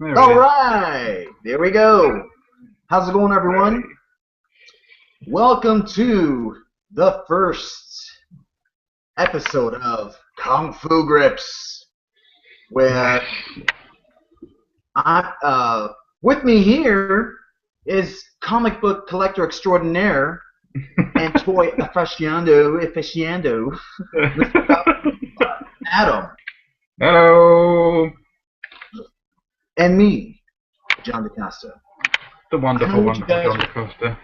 There All he is. right, there we go. How's it going, everyone? Welcome to the first episode of Kung Fu Grips, Yes. where I, with me here is comic book collector extraordinaire and toy aficionado, Mr. Adam, Hello. and me, John DeCosta. The I know wonderful, what you wonderful guys. John DeCosta.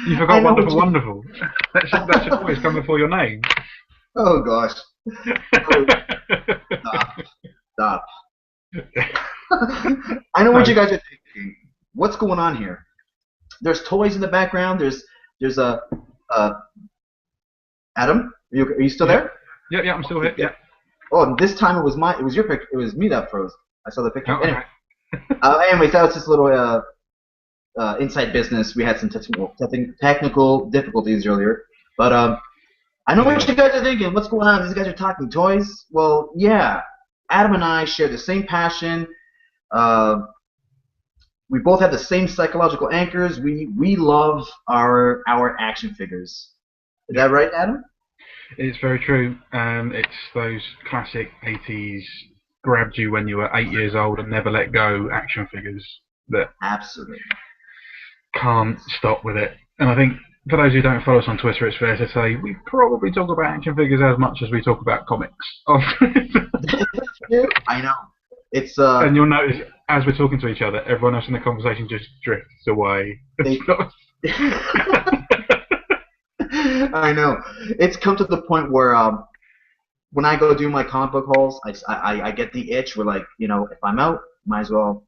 You I forgot know what wonderful, you. wonderful. That should always come before your name. Oh gosh. Oh, stop. Stop. I know what No. you guys are thinking. What's going on here? There's toys in the background. There's a Adam. Are you still Yep. there? Yep. I'm still Okay, here. good. Yep. Oh, and this time it was your picture. It was me that froze. I saw the Oh, picture. okay. Anyways, that was just a little inside business. We had some technical difficulties earlier, but I know what Yeah. you guys are thinking. What's going on? These guys are talking toys. Well, yeah. Adam and I share the same passion. Uh, we both have the same psychological anchors. We love our action figures. Is Yep. that right, Adam? It's very true. It's those classic 80's grabbed you when you were 8 years old and never let go action figures that Absolutely. can't stop with it. And I think for those who don't follow us on Twitter, it's fair to say we probably talk about action figures as much as we talk about comics. I know. It's And you'll notice as we're talking to each other, everyone else in the conversation just drifts away. they. I know. It's come to the point where when I go do my comic book hauls, I get the itch where, like, if I'm out, might as well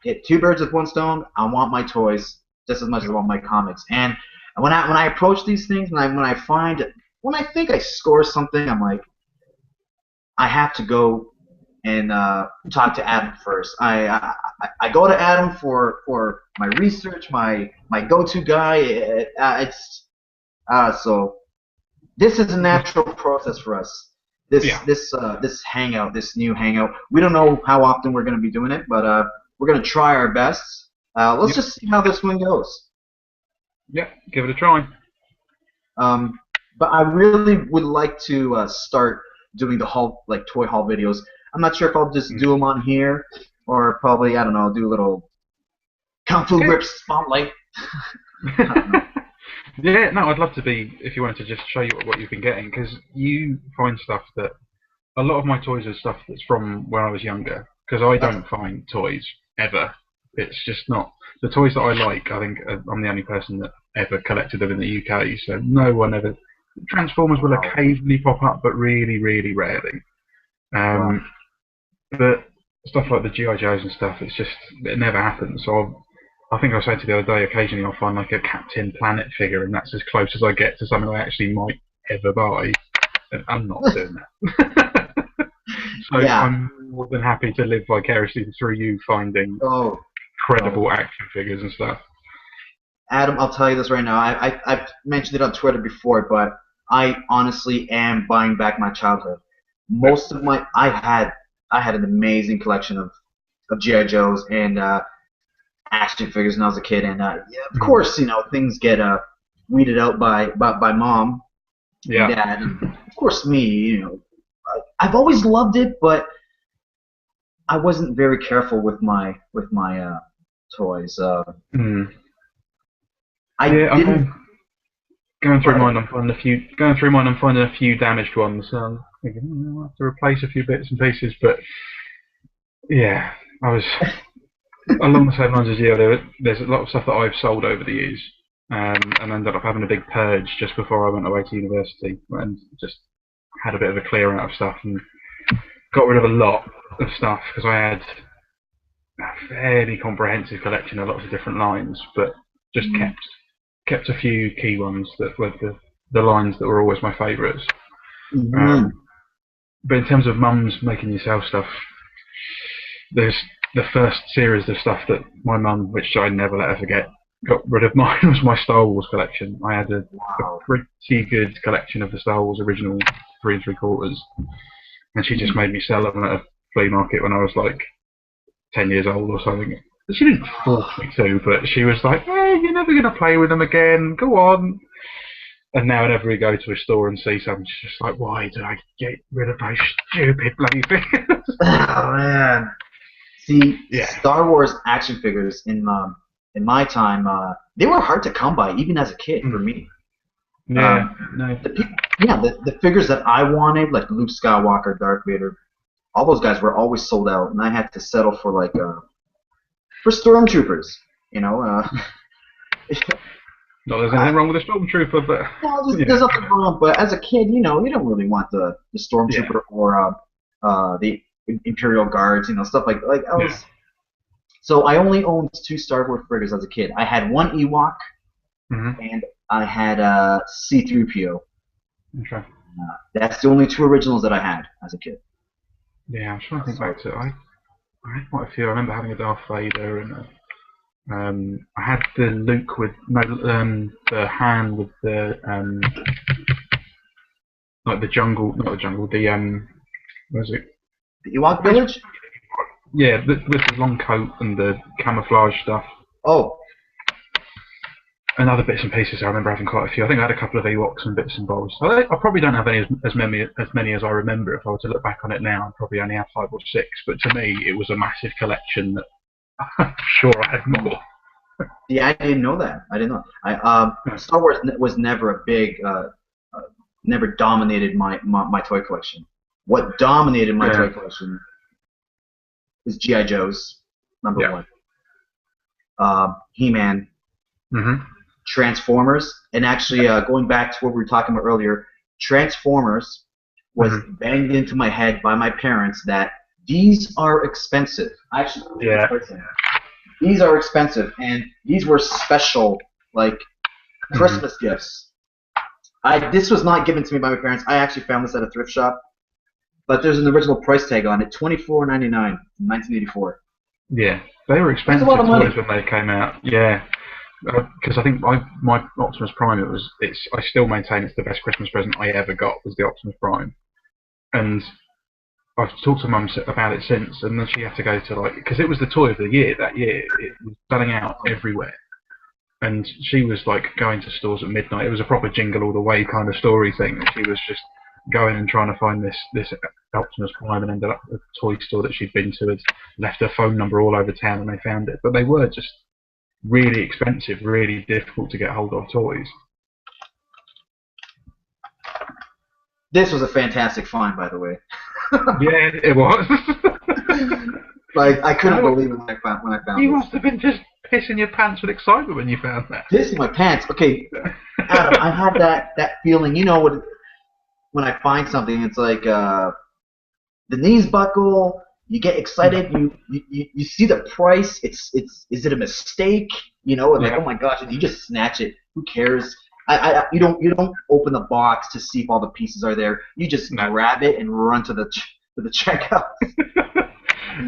hit two birds with one stone. I want my toys just as much as I want my comics. And when I approach these things, when I think I score something, I'm like, I have to go and talk to Adam first. I go to Adam for my research, my go-to guy. So this is a natural process for us. This Yeah. this this hangout, this new hangout. We don't know how often we're going to be doing it, but we're going to try our best. Let's Yep. just see how this one goes. Yep. Give it a try. Um, but I really would like to start doing the toy haul videos. I'm not sure if I'll just Mm. do them on here or probably, I don't know, do a little Kung Fu Okay. Grip spotlight. I don't know. Yeah. No, I'd love to be if you wanted to just show you what you've been getting because you find stuff that a lot of my toys are stuff that's from when I was younger because I That's don't find toys ever. It's just not the toys that I like. I think I'm the only person that ever collected them in the UK, so no one ever. Transformers will wow. occasionally pop up, but really, really rarely. Wow. Um, but stuff like the GI Joes and stuff, it never happens. So I think I was saying to the other day, occasionally I'll find like a Captain Planet figure, and that's as close as I get to something I actually might ever buy. And I'm not doing that. So Yeah. I'm more than happy to live vicariously through you finding Oh, oh. credible action figures and stuff. Adam, I'll tell you this right now. I've mentioned it on Twitter before, but I honestly am buying back my childhood. Most of my I had an amazing collection of GI Joes and action figures when I was a kid, and yeah, of Mm. course, things get weeded out by mom and Yeah. dad, and of course me. I've always loved it, but I wasn't very careful with my toys. Mm. I Yeah, I'm didn't. going Go through ahead. mine. I'm finding a few damaged ones. So I'm thinking, I'll have to replace a few bits and pieces. But yeah, I was along the same lines as you. There's a lot of stuff that I've sold over the years, and ended up having a big purge just before I went away to university, and just had a bit of a clear out of stuff and got rid of a lot of stuff because I had a fairly comprehensive collection of lots of different lines, but just Mm, kept a few key ones that were the lines that were always my favourites. mhm. Um, but in terms of mums making yourself stuff, there's the first series of stuff that my mum, which I never let her forget, got rid of mine was my Star Wars collection. I had a Wow. pretty good collection of the Star Wars original 3 3/4, and she just Mm. made me sell them at a flea market when I was like 10 years old or something. She didn't force me to, but she was like, "Hey, you're never going to play with them again. Go on." And now whenever we go to a store and see something, she's just like, "Why do I get rid of those stupid bloody figures?" Oh man. See, Yeah. Star Wars action figures in my time, they were hard to come by, even as a kid for me. Yeah. No. The figures that I wanted, like Luke Skywalker, Darth Vader, all those guys were always sold out, and I had to settle for for stormtroopers. You know, Not there's anything wrong with a stormtrooper, but no, there's nothing wrong. But as a kid, you don't really want the stormtrooper or the Imperial Guards, stuff like I was. Yeah. So I only owned 2 Star Wars figures as a kid. I had 1 Ewok, and I had C-3PO. Okay. That's the only 2 originals that I had as a kid. Yeah, I'm trying to think back to it. I had quite a few. I remember having a Darth Vader, and I had the Luke with the Han with the like the jungle, not the jungle, the what is it? The Ewok Village? Yeah, with the long coat and the camouflage stuff. Oh. And other bits and pieces. I remember having quite a few. I think I had a couple of Ewoks and bits and bobs. I probably don't have as many as I remember. If I were to look back on it now, I'd probably only have 5 or 6. But to me, it was a massive collection that I'm sure I had more. Yeah, I didn't know that. I didn't know. Star Wars was never a big, never dominated my toy collection. What dominated my toy collection was G.I. Joe's, number 1. He-Man. Transformers, and actually going back to what we were talking about earlier, Transformers was banged into my head by my parents that these are expensive. These are expensive, and these were special, like Christmas gifts. This was not given to me by my parents. I actually found this at a thrift shop, but there's an original price tag on it, $24.99 in 1984. Yeah, they were expensive toys when they came out. Yeah. Because I think my Optimus Prime, I still maintain it's the best Christmas present I ever got was the Optimus Prime, and I've talked to Mum about it since, and then she had to go to because it was the toy of the year that year. It was selling out everywhere, and she was going to stores at midnight. It was a proper jingle all the way kind of story thing. She was just going and trying to find this Optimus Prime, and ended up at a toy store that she'd been to, had left her phone number all over town, and they found it. But they were just really expensive, really difficult to get hold of toys. This was a fantastic find, by the way. Yeah, it was. I couldn't believe it when I found it. You must have been just pissing your pants with excitement when you found that. Pissing my pants? Okay, Adam, I had that feeling. When I find something, it's like the knees buckle. You get excited. You see the price. Is it a mistake? Oh my gosh! You just snatch it. Who cares? You don't open the box to see if all the pieces are there. You just grab it and run to the checkout.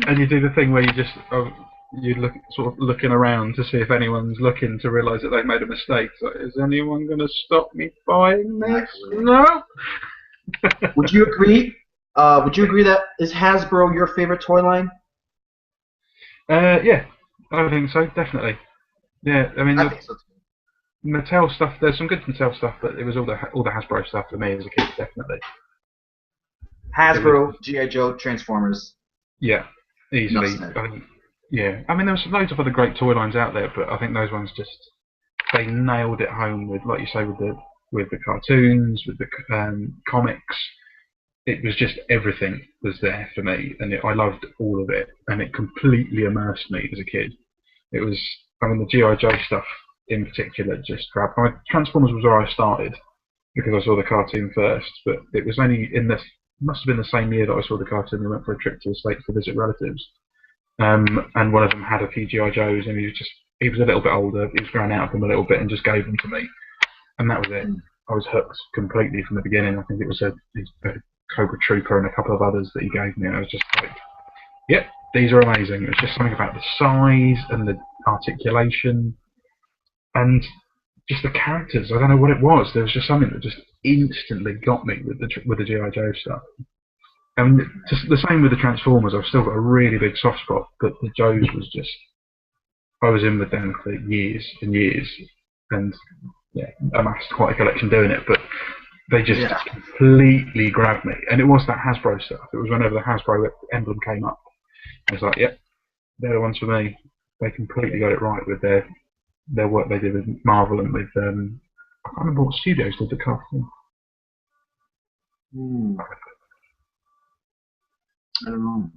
And you do the thing where you look looking around to see if anyone's looking to realise that they've made a mistake. So, is anyone going to stop me buying this? No. Would you agree? Would you agree that is Hasbro your favorite toy line? Yeah, I think so, definitely. Yeah, I mean, I think so too. Mattel stuff. There's some good Mattel stuff, but it was all the Hasbro stuff for me as a kid, definitely. Hasbro, G.I. Joe, Transformers. Yeah, easily. I think. Yeah, I mean, there was loads of other great toy lines out there, but I think those ones they nailed it home with, like you say, with the cartoons, with the comics. It was just everything was there for me, and I loved all of it, and it completely immersed me as a kid. It was, the G.I. Joe stuff in particular just grabbed. Transformers was where I started because I saw the cartoon first, but it was only must have been the same year that I saw the cartoon. We went for a trip to the States to visit relatives, and one of them had a few G.I. Joes, and he was a little bit older. He was growing out of them a little bit, and just gave them to me, and that was it. I was hooked completely from the beginning. I think it was a Cobra Trooper and a couple of others that he gave me, and I was just like, yep, these are amazing. It was just something about the size and the articulation and just the characters. I don't know what it was. There was just something that just instantly got me with the G.I. Joe stuff. And just the same with the Transformers. I've still got a really big soft spot, but the Joes was just. I was in with them for years and years, and yeah, amassed quite a collection doing it. But they just Yeah. completely grabbed me, and it was that Hasbro stuff. It was whenever the Hasbro emblem came up, I was like, yep, they're the ones for me. They completely got it right with their work they did with Marvel and with I can't remember what studios did the casting. Hmm. I don't know.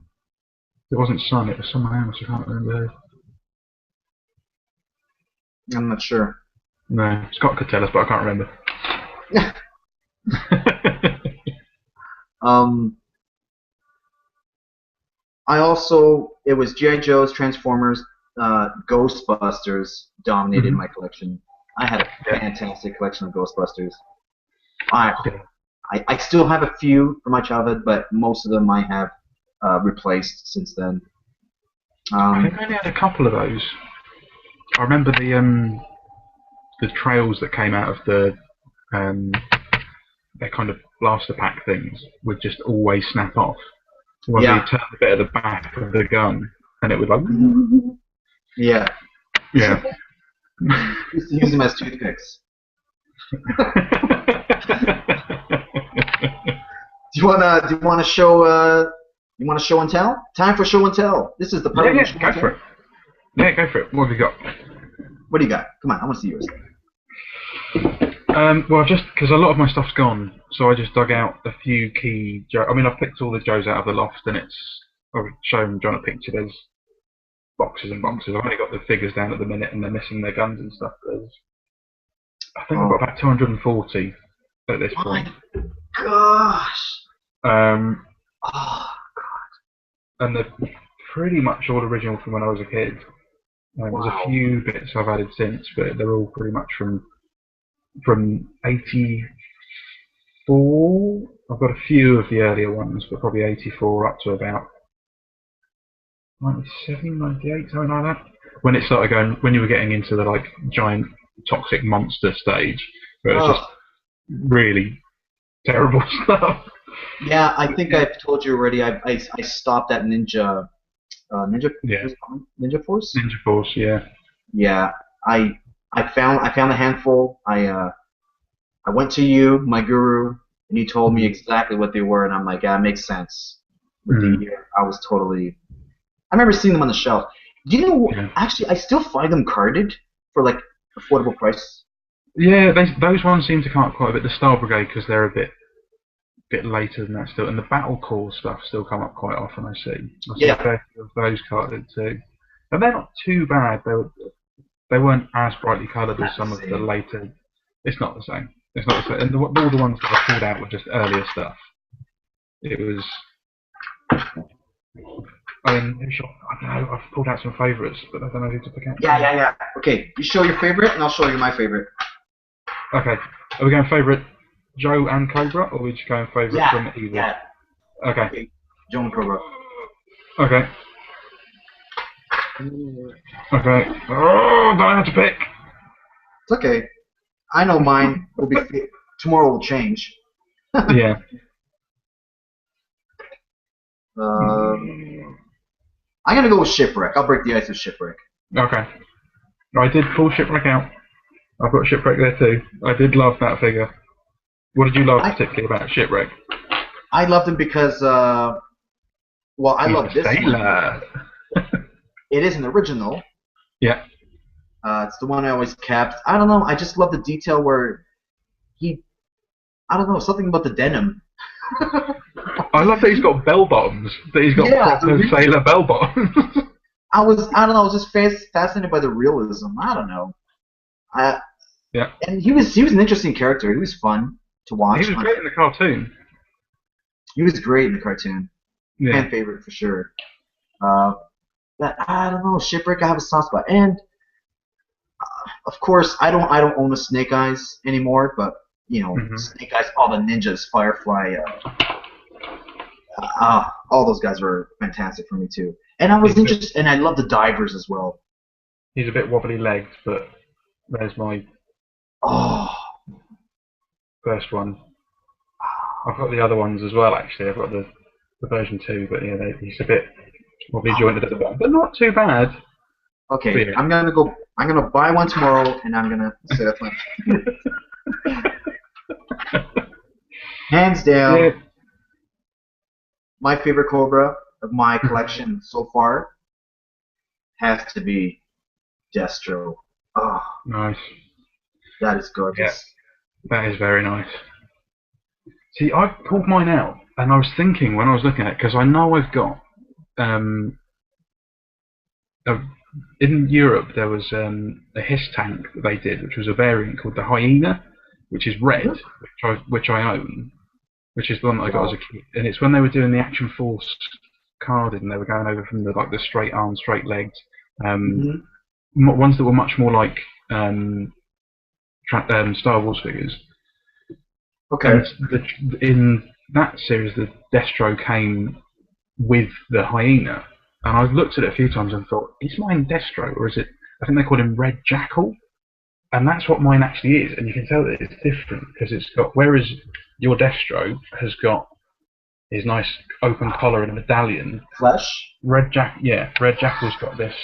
It wasn't Sun, it was someone else. I can't remember. I'm not sure. No, Scott could tell us, but I can't remember. um, it was G.I. Joe's, Transformers, Ghostbusters dominated my collection. I had a fantastic collection of Ghostbusters. I still have a few from my childhood, but most of them I have replaced since then. I think I only had a couple of those. I remember the trails that came out of their kind of blaster pack things would just always snap off. When you turn the bit at the back of the gun, and it would like. Yeah. Yeah. Used to use them as toothpicks. Do you wanna show you wanna show and tell? Time for show and tell. This is the part. Yeah, go for it. Yeah, go for it. What have you got? What do you got? Come on, I want to see yours. Well, just because a lot of my stuff's gone, so I just dug out a few key. I mean, I've picked all the Joes out of the loft, and I've shown John a picture. There's boxes and boxes. I've only got the figures down at the minute, and they're missing their guns and stuff. I think I've got about 240 at this point. Gosh. And they're pretty much all original from when I was a kid. There's a few bits I've added since, but they're all pretty much from 84. I've got a few of the earlier ones, but probably 84 up to about 97, 98, something like that. When it started going, when you were getting into the like giant toxic monster stage, where it was just really terrible stuff. Yeah, I think I've told you already. I stopped at Ninja. Ninja. Yeah. Ninja Force. Ninja Force. Yeah. Yeah. I found a handful. I went to you, my guru, and you told me exactly what they were, and I'm like, yeah, it makes sense. With the year, I was totally. I remember seeing them on the shelf. Do you know? Yeah. Actually, I still find them carded for like affordable price. Yeah, those ones seem to come up quite a bit. The Star Brigade, because they're a bit later than that still, and the Battle Core stuff still come up quite often. I see a fair few of those carded too, and they're not too bad. They weren't as brightly coloured as some of the later. It's not the same. It's not the same. And all the ones that I pulled out were just earlier stuff. It was. I mean, I don't know. I've pulled out some favourites, but I don't know who to pick out. Yeah. Okay, you show your favourite, and I'll show you my favourite. Okay, are we going favourite Joe and Cobra, or are we just going favourite from either? Yeah. Okay. Joe and Cobra. Okay. Okay. Oh, don't have to pick. It's okay. I know mine will be. Tomorrow will change. Yeah. I'm gonna go with Shipwreck. I'll break the ice with Shipwreck. Okay. I did pull Shipwreck out. I've got Shipwreck there too. I did love that figure. What did you love particularly about Shipwreck? I loved him because, I love this sailor. one. It is an original. Yeah. It's the one I always kept. I don't know. I just love the detail where I don't know, something about the denim. I love that he's got bell bottoms. That he's got proper sailor bell bottoms. I don't know. I was just fascinated by the realism. I don't know. Yeah. And he was an interesting character. He was fun to watch. He was great in the cartoon. He was great in the cartoon. Yeah. Fan favorite for sure. But I don't know. Shipwreck, I have a soft spot. And of course, I don't own a Snake Eyes anymore. But you know, Snake Eyes, all the ninjas, Firefly, all those guys were fantastic for me too. And I was interested, and I love the divers as well. He's a bit wobbly legged, but there's my first one. I've got the other ones as well. Actually, I've got the the version 2, but yeah, he's a bit more disjointed at the bottom, but not too bad. But Okay, yeah. I'm gonna buy one tomorrow, and I'm gonna set up one. Hands Yeah. down, my favorite Cobra of my collection so far has to be Destro. Oh, Nice. that is Yeah, gorgeous. that is very nice. See, I pulled mine out, and I was thinking when I was looking at it, because I know I've got um, a, in Europe there was a HISS tank that they did, which was a variant called the Hyena, which is red, Mhm. which I own, which is the one that I got as Wow. a kid. And it's when they were doing the Action Force carded, and they were going over from the straight arms, straight legs, um, Hmm. ones that were much more like um, Star Wars figures. Okay. And in that series, the Destro came with the Hyena, and I've looked at it a few times and thought, is mine Destro or is it? I think they call him Red Jackal, and that's what mine actually is. And you can tell that it's different because it's got, whereas your Destro has got his nice open collar and a medallion. Flesh. Red Jackal's got this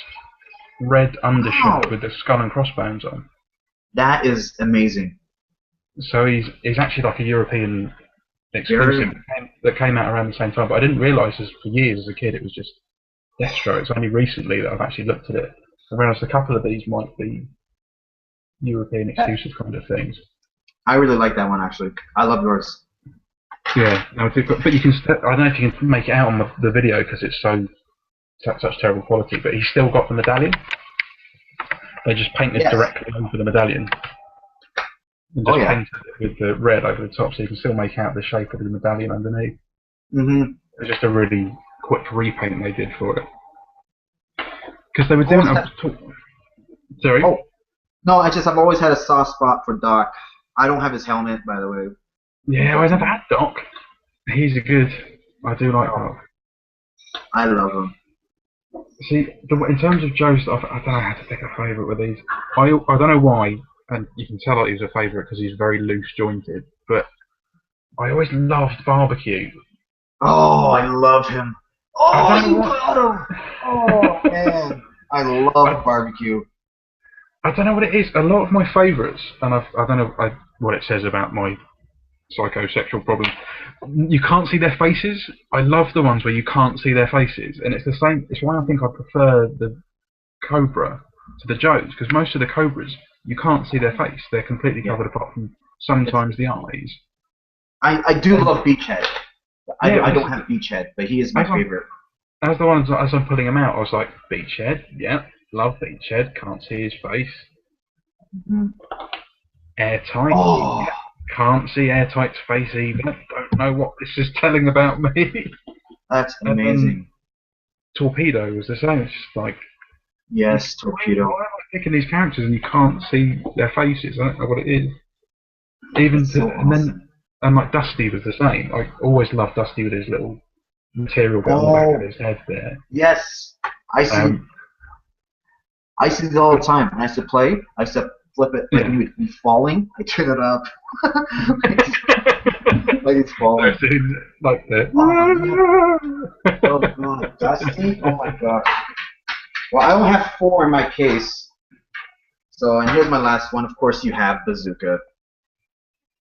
red undershirt Wow. with the skull and crossbones on. That is amazing. So he's actually like a European exclusive Very. that came out around the same time. But I didn't realise for years as a kid it was just Destro. It's only recently that I've actually looked at it. I realised a couple of these might be European exclusive kind of things. I really like that one actually. I love yours. Yeah, no, but you can. I don't know if you can make it out on the video because it's such terrible quality. But he's still got the medallion. They just painted Yes. directly over the medallion and Oh just yeah. painted it with the red over the top, so you can still make out the shape of the medallion underneath. Hmm. It was just a really quick repaint they did for it because they were I've doing. always had. Sorry. Oh no, I've always had a soft spot for Doc. I don't have his helmet, by the way. Yeah, I never Unfortunately. had Doc. He's a good. I do like Oh, Doc. I love him. See, in terms of Joe stuff, I don't know how to pick a favourite with these. I don't know why, and you can tell that he's a favourite because he's very loose jointed. But I always loved barbecue. Oh, I love him. I Oh, don't know you what. got him. Oh man, I love I, barbecue. I don't know what it is. A lot of my favourites, and I don't know what it says about my psychosexual problem. You can't see their faces. I love the ones where you can't see their faces, and it's the same. It's why I think I prefer the Cobra to the Joes, because most of the Cobras you can't see their face; they're completely Yeah, covered apart from it's. sometimes the eyes. I do And love Beachhead. yeah, I don't have Beachhead, but he is my as favorite. the ones as I'm putting them out, I was like, Beachhead, yeah, love Beachhead. Can't see his face. Mhm. Airtight, Oh, yeah, can't see Airtight's face either. Don't know what this is telling about me. that's And then amazing. Torpedo was the same. It's just like, Yes, why Torpedo. am I picking these characters and you can't see their faces? I don't know what it is. Even It's to, so awesome. and like Dusty was the same. I always loved Dusty with his little material bit on the back of Oh, his head there. yes. I see. Um, I see it all the time. When I used to play, I used to flip it like yeah. when he would be falling. I turn it up like it's falling. So it's like Oh yeah. the. Oh god, Dusty. Oh my gosh. Well, I only have four in my case. So, and here's my last one. Of course, you have Bazooka.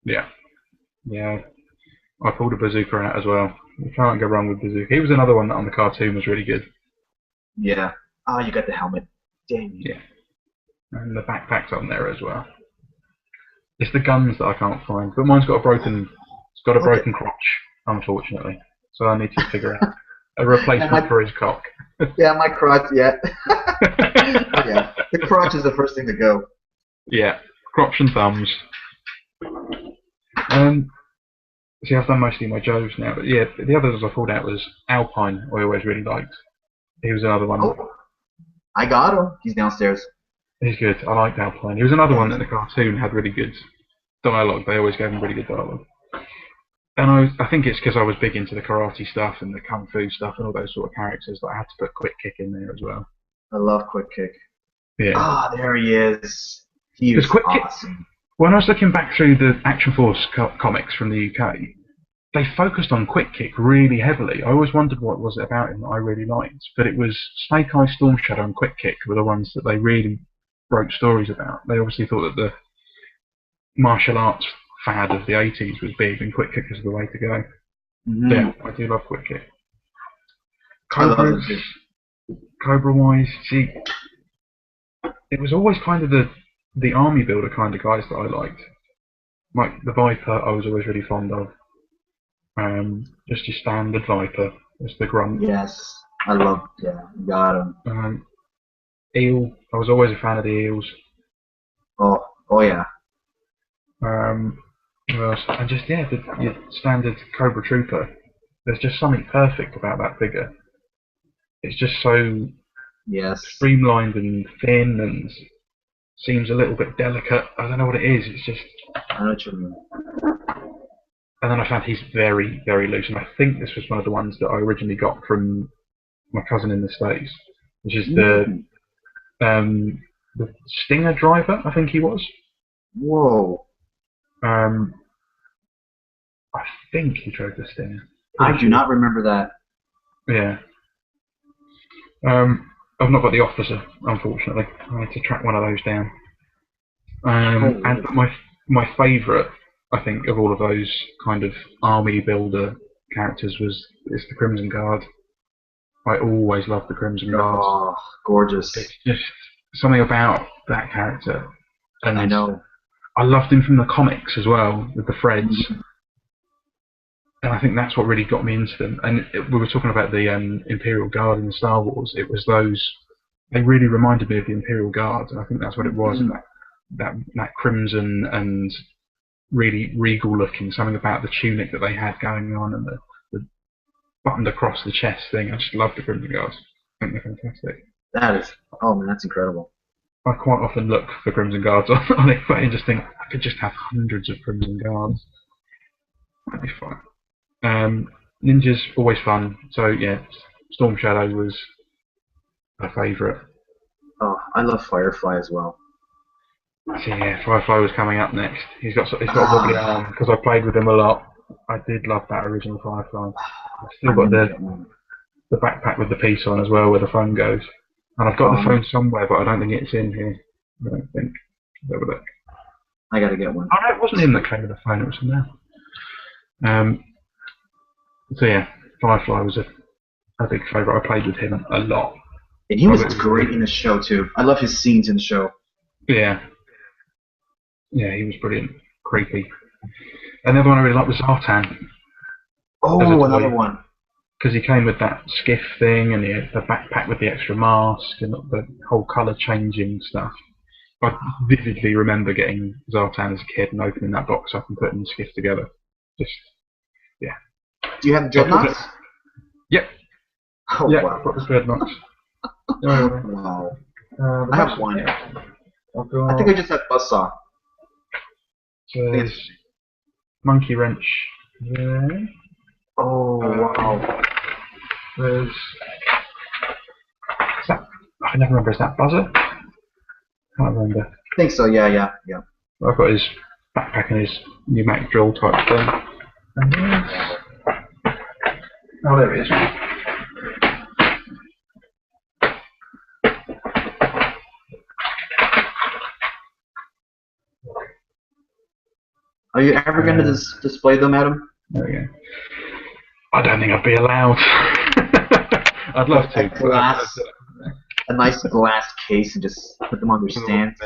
Yeah, yeah. I pulled a bazooka out as well. You can't go wrong with bazooka. He was another one that on the cartoon was really good. Yeah. Oh, you got the helmet. Damn you. Yeah, and the backpack's on there as well. It's the guns that I can't find, but mine's got a broken. It's got a Look at. broken crotch, unfortunately. So I need to figure out a Yeah, replacement for his cock. my crotch. Yeah. Oh yeah. The crotch is the first thing to go. Yeah, crotch and thumbs. Um, see, I've done mostly my Joes now, but yeah, the others I pulled out was Alpine. I always really liked. He was another one. Oh, I got him. He's downstairs. He's good. I liked Alpine. He was another Yeah, one that the cartoon had really good dialogue. They always gave him really good dialogue. And I think it's because I was big into the karate stuff and the kung fu stuff and all those sort of characters that I had to put Quick Kick in there as well. I love Quick Kick. Yeah, Ah, there he is. He because is Quick Kick. awesome. When I was looking back through the Action Force comics from the UK, they focused on Quick Kick really heavily. I always wondered what was it about him that I really liked, but it was Snake Eye, Storm Shadow, and Quick Kick were the ones that they really wrote stories about. They obviously thought that the martial arts fad of the 80s was big, and Quick Kick was the way to go. Mm-hmm. Yeah, I do love Quick Kick. I love it too. Cobra-wise, see, it was always kind of the army builder kind of guys that I liked. Like the Viper, I was always really fond of. Just your standard Viper, just the grunt. Yes, I love. Yeah, got him. Eel, I was always a fan of the eels. Oh yeah. What else? And just your standard Cobra Trooper. There's just something perfect about that figure. It's just so Yes. streamlined and thin, and seems a little bit delicate. I don't know what it is. It's just. I know what you mean. And then I found he's very, very loose. And I think this was one of the ones that I originally got from my cousin in the States, which is the Stinger driver, I think he was. Whoa. I think he drove the Stinger. I do not remember that. Yeah. I've not got the officer, unfortunately. I need to track one of those down. And my favourite, I think, of all of those kind of army builder characters is the Crimson Guard. I always loved the Crimson Guard. Oh, gorgeous. It's just something about that character. And I know. I loved him from the comics as well, with the Freds. Mm-hmm. And I think that's what really got me into them. And we were talking about the Imperial Guard in the Star Wars. It was those. They really reminded me of the Imperial Guard, and I think that's what it was. Mm-hmm. That crimson and really regal looking. Something about the tunic that they had going on and the buttoned across the chest thing. I just love the Crimson Guards. I think they're fantastic. That is. Oh man, that's incredible. I quite often look for Crimson Guards on it, but I just think I could just have hundreds of Crimson Guards. That'd be fun. Ninja's always fun, so yeah, Storm Shadow was my favourite. Oh, I love Firefly as well. So yeah, Firefly was coming up next. He's got a wobbly arm because I played with him a lot. I did love that original Firefly. I've still got the backpack with the piece on as well, where the phone goes. And I've got the phone somewhere, but I don't think it's in here. I don't think. Let's have a look. I gotta get one. Oh no, it wasn't him that came with the phone. It was him there. So yeah, Firefly was a big favourite. I played with him a lot. And he was great in the show too. I love his scenes in the show. Yeah. Yeah, he was brilliant. Creepy. Another one I really liked was Zartan. Oh, another one. Because he came with that skiff thing, and he had the backpack with the extra mask, and the whole colour changing stuff. I vividly remember getting Zartan as a kid and opening that box up and putting the skiff together. Just, yeah. Do you have the dreadnoughts? Yep. Oh, yeah, wow. I've got the dreadnoughts. Wow. I have one. Yeah. I think I just have Buzzsaw. So there's Monkey Wrench there. Oh, wow. There's... I never remember, is that Buzzer? Can't remember. I think so, yeah. I've got his backpack and his pneumatic drill type thing. And oh, there it is. Are you ever going to display them, Adam? There we go. I don't think I'd be allowed. I'd love to. A nice glass case and just put them on your stand.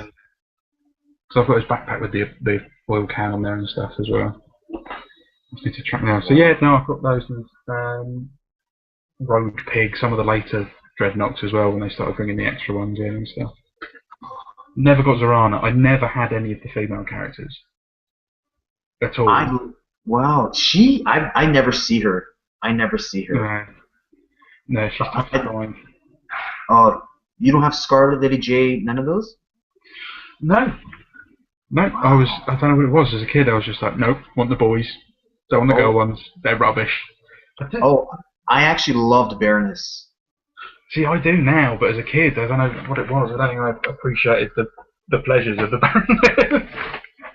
So I've got his backpack with the oil can on there and stuff as well. Just need to track now. So yeah, no, I've got those. Rogue Pig, some of the later Dreadnoughts as well when they started bringing the extra ones in and stuff. Never got Zorana. I never had any of the female characters at all. Wow, I never see her. No, she's tough to find. Oh, you don't have Scarlet Lady J, none of those? No. Wow. I don't know what it was. As a kid, I was just like, nope, want the boys. Don't want the girl ones. They're rubbish. Oh, I actually loved Baroness. See, I do now, but as a kid, I don't know what it was. I don't think I appreciated the pleasures of the Baroness.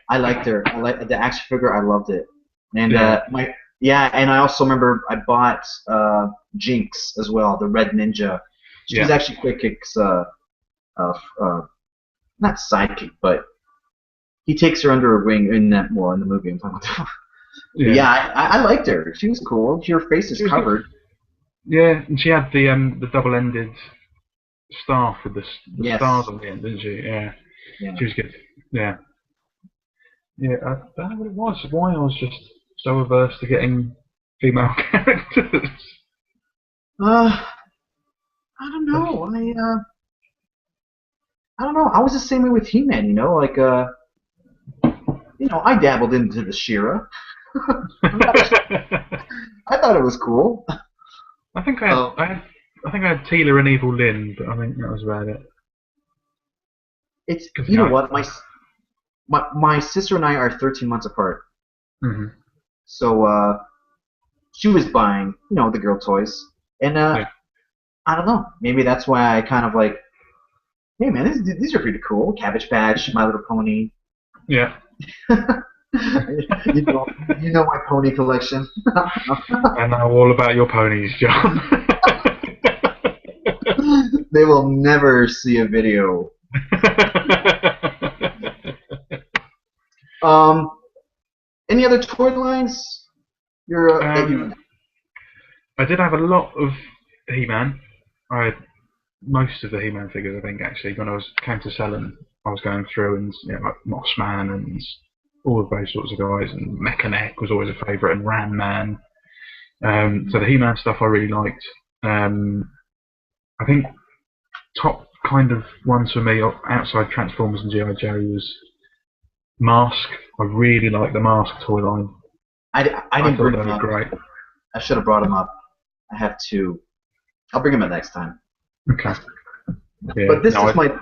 I liked her. I liked the action figure. I loved it. And Yeah, and I also remember I bought Jinx as well, the Red Ninja. She's Yeah. actually Quick Kick's uh, uh, not sidekick, but he takes her under a wing in that in the movie I'm talking about. But Yeah. yeah, I liked her. She was cool. Her face is She was good. covered. Yeah, and she had the double-ended staff with the stars Yes. on the end, didn't she? Yeah. Yeah. She was good. Yeah. Yeah, I don't know what it was. Why I was just so averse to getting female characters. Uh, I don't know. I don't know. I was the same way with He-Man. Like I dabbled into the She-Ra. I'm not a, I thought it was cool. I think I had, Uh, I had, I think I had Teela and Evil Lyn, but I think that was about it. it's Cause, you know what my sister and I are 13 months apart, mhm, so she was buying the girl toys, and yeah, I don't know. Maybe that's why I kind of like, hey man, these are pretty cool. Cabbage Patch, My Little Pony. yeah. You know my pony collection. I know all about your ponies, John. They will never see a video. Um, any other toy lines? That you um, I did have a lot of He-Man. I had most of the He-Man figures, I think, actually. When came to selling, I was going through and like Mossman and all of those sorts of guys, and Mechanic was always a favourite, and Ram Man. So the He-Man stuff I really liked. I think top kind of ones for me outside Transformers and G.I. Joe was Mask. I really like the Mask toy line. I I didn't thought bring they them were up. great. I should have brought them up. I have to. I'll bring them up next time. Okay. Yeah. But this No, is my.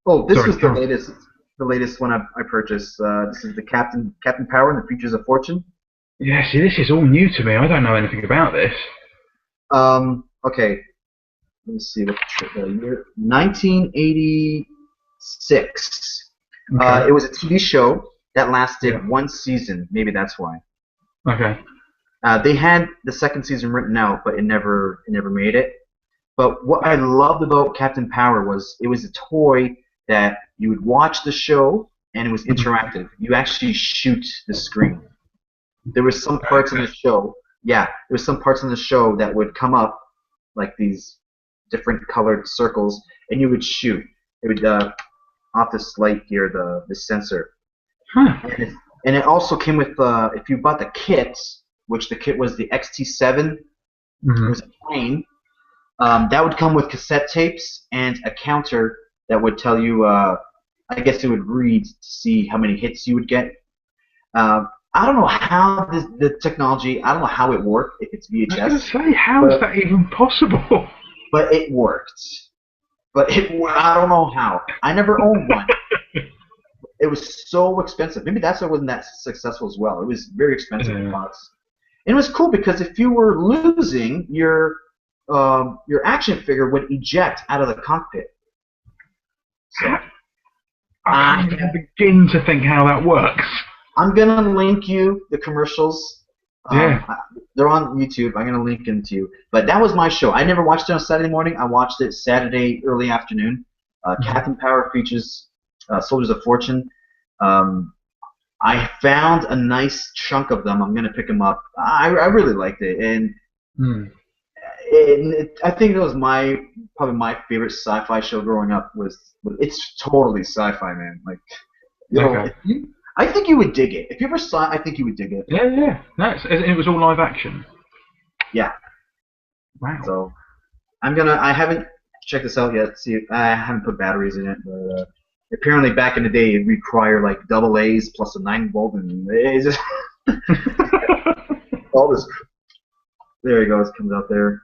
Oh, this sorry, was the Carol. latest. The latest one I purchased. This is the Captain Power and the Features of Fortune. Yeah, see, this is all new to me. I don't know anything about this. Okay. Let me see what the year. 1986. Okay. It was a TV show that Yeah. lasted one season. Maybe that's why. Okay. They had the second season written out, but it never made it. But what I loved about Captain Power was it was a toy that you would watch the show and it was interactive. You actually shoot the screen. There was some parts in the Okay. show, yeah, there was some parts in the show that would come up like these different colored circles, and you would shoot. It would off this light here, the sensor, Huh. and it also came with if you bought the kit, which the kit was the XT7. It was Hmm. a plane. That would come with cassette tapes and a counter that would tell you. I guess it would read to see how many hits you would get. I don't know how the technology. I don't know how it worked if it's I was going to VHS, say, how is but that even possible? but it worked. But I don't know how. I never owned one. It was so expensive. Maybe that's why it wasn't that successful as well. It was very expensive in Yeah. box. And it was cool because if you were losing, your action figure would eject out of the cockpit. So I I can't even begin to think how that works. I'm gonna link you the commercials. Yeah. They're on YouTube. I'm gonna link them to you. But that was my show. I never watched it on Saturday morning. I watched it Saturday early afternoon. Captain Power features Soldiers of Fortune. Um, I found a nice chunk of them. I'm gonna pick them up. I really liked it, and Hmm. I think it was probably my favorite sci-fi show growing up. It's totally sci-fi, man. Like Okay. I think you would dig it. If you ever saw it, I think you would dig it. Yeah, yeah. No, it was all live action. Yeah. Wow. So I haven't checked this out yet. See, I haven't put batteries in it, but apparently back in the day it required like double A's plus a 9 volt, and it's just all this. There he goes, comes out there.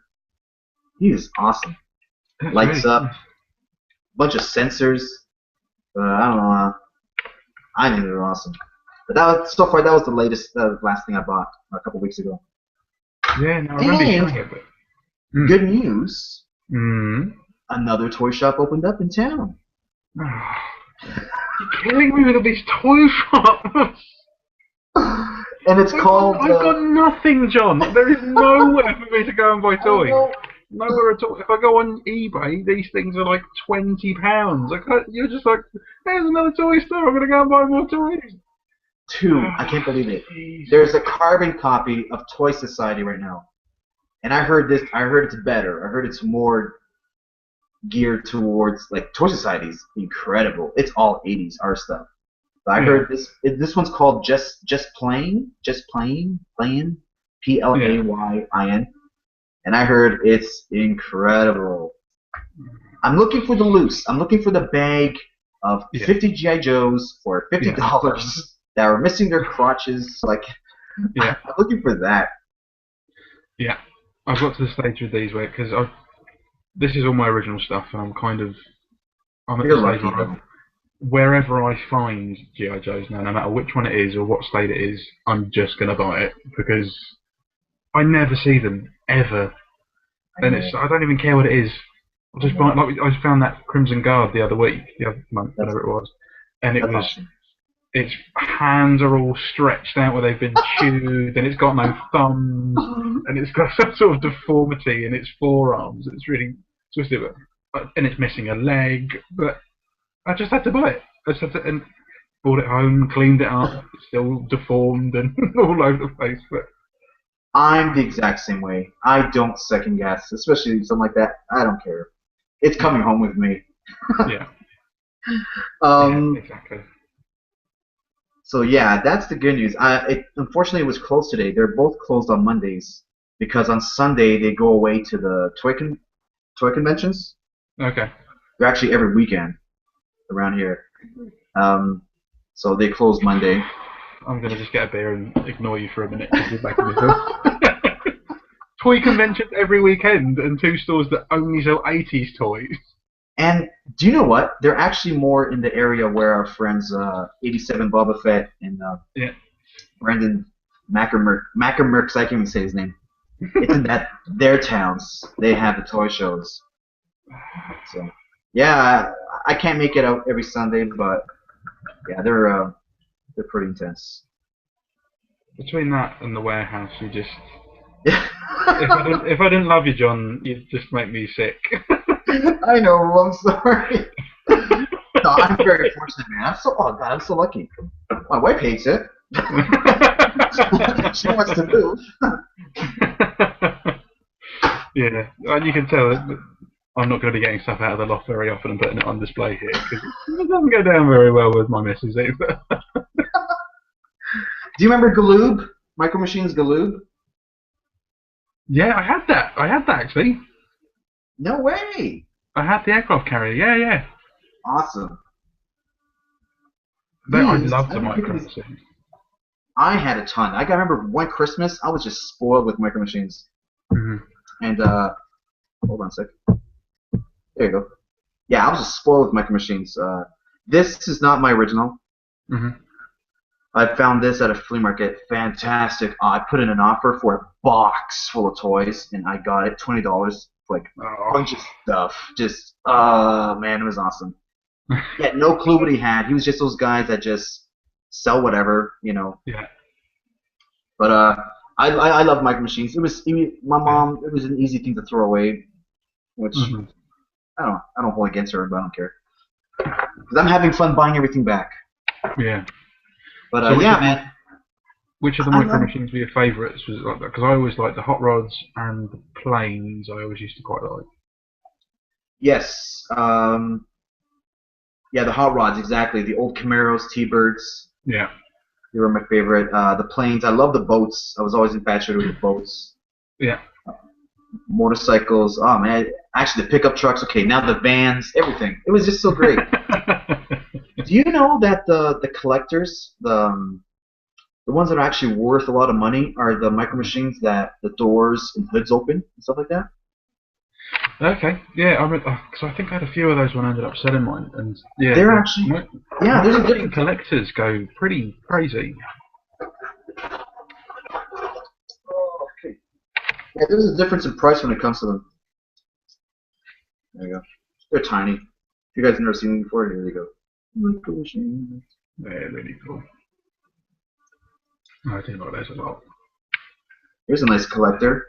He's awesome. That's Lights really up, cool. bunch of sensors. I don't know. I think they're awesome. But so far that was the last thing I bought a couple weeks ago. Yeah, no, I remember you showing And it, but. Mm. good news, Mm. another toy shop opened up in town. Oh, you're killing me with all these toy shops. And it's called. I've got nothing, John. There is nowhere for me to go and buy toys. Nowhere at all. If I go on eBay, these things are like £20. You're just like, there's another toy store. I'm gonna go and buy more toys. I can't believe it. Jeez. There's a carbon copy of Toy Society right now, and I heard it's better. I heard it's more geared towards like Toy Society's incredible. It's all 80s art stuff. But I heard this one's called just playing, Playin, Playin, and I heard it's incredible. I'm looking for the loose. I'm looking for the bag of 50 GI Joes for $50 that are missing their crotches. Like, I'm looking for that. Yeah, I've got to the stage with these where because this is all my original stuff, and I'm at the stage where wherever I find GI Joes now, no matter which one it is or what state it is, I'm just gonna buy it because I never see them ever, and I don't even care what it is. I just buy it. Like I found that Crimson Guard the other month, whatever it was, and it was. Awesome. Its hands are all stretched out where they've been chewed, and it's got no thumbs, and it's got some sort of deformity in its forearms. It's really twisted, and it's missing a leg. But I just had to buy it. I just had to, and brought it home, cleaned it up. It's still deformed and all over the place. But I'm the exact same way. I don't second guess, especially something like that. I don't care. It's coming home with me. Yeah. Exactly. So yeah, that's the good news. Unfortunately, it was closed today. They're both closed on Mondays because on Sunday they go away to the toy conventions. Okay. They're actually every weekend around here. So they close Monday. I'm gonna just get a beer and ignore you for a minute because you're making me feel. Toy conventions every weekend and 2 stores that only sell 80s toys. And do you know what? They're actually more in the area where our friends 87 Boba Fett and Brandon Mackermerks, I can't even say his name. It's in their towns. They have the toy shows. So yeah, I can't make it out every Sunday, but yeah, they're pretty intense. Between that and the warehouse, you just if I didn't love you, John, you'd just make me sick. I know. I'm sorry. No, I'm very fortunate, man. I'm so lucky. My wife hates it. She wants to move. Yeah, and you can tell that I'm not going to be getting stuff out of the loft very often and putting it on display here because it doesn't go down very well with my missus either. Do you remember Galoob? Micro Machines Galoob? Yeah, I had that actually. No way. I had the aircraft carrier. Yeah. Awesome. I loved the Micro Machines. I had a ton. I remember one Christmas, I was just spoiled with Micro Machines. Mm-hmm. And hold on a sec. There you go. Yeah, I was just spoiled with Micro Machines. This is not my original. Mm-hmm. I found this at a flea market. Fantastic. I put in an offer for a box full of toys, and I got it $20 for like a bunch of stuff. Just, man, it was awesome. He had no clue what he had. He was just those guys that just sell whatever, you know. Yeah. But I love Micro Machines. My mom. It was an easy thing to throw away, which I don't hold against her, but I don't care. Because I'm having fun buying everything back. Yeah. But so man. Which of the Micro Machines were your favourites? Was it like that? Because I always liked the hot rods and the planes. I always used to quite like. Yes. Yeah, the hot rods, exactly. The old Camaros, T-Birds. Yeah. They were my favorite. The planes. I love the boats. I was always infatuated with the boats. Yeah. Motorcycles. Oh man. Actually, the pickup trucks. Okay, now the vans. Everything. It was just so great. Do you know that the collectors, the ones that are actually worth a lot of money, are the Micro Machines that the doors and hoods open and stuff like that? Okay, yeah, because I think I had a few of those when I ended up selling mine, and yeah, they're actually there's a different collectors go pretty crazy. Okay. Yeah, there's a difference in price when it comes to them. There you go. They're tiny. If you guys have never seen them before, here you go. Micro Machines. They're really cool. I do like those a lot. Here's a nice collector.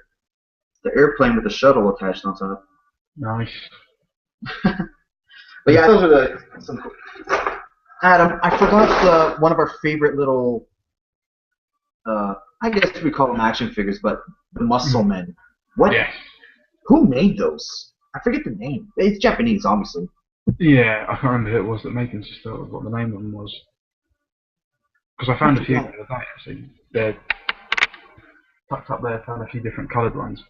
The airplane with the shuttle attached on top. Nice. But yeah, those are some. Adam, I forgot one of our favorite little. I guess we call them action figures, but the Muscle Men. What? Yes. Who made those? I forget the name. It's Japanese, obviously. Yeah, I can't remember who it was that made them. Just what the name of them was. Because I found a few the other day. Actually, they're tucked up there. Found a few different coloured ones.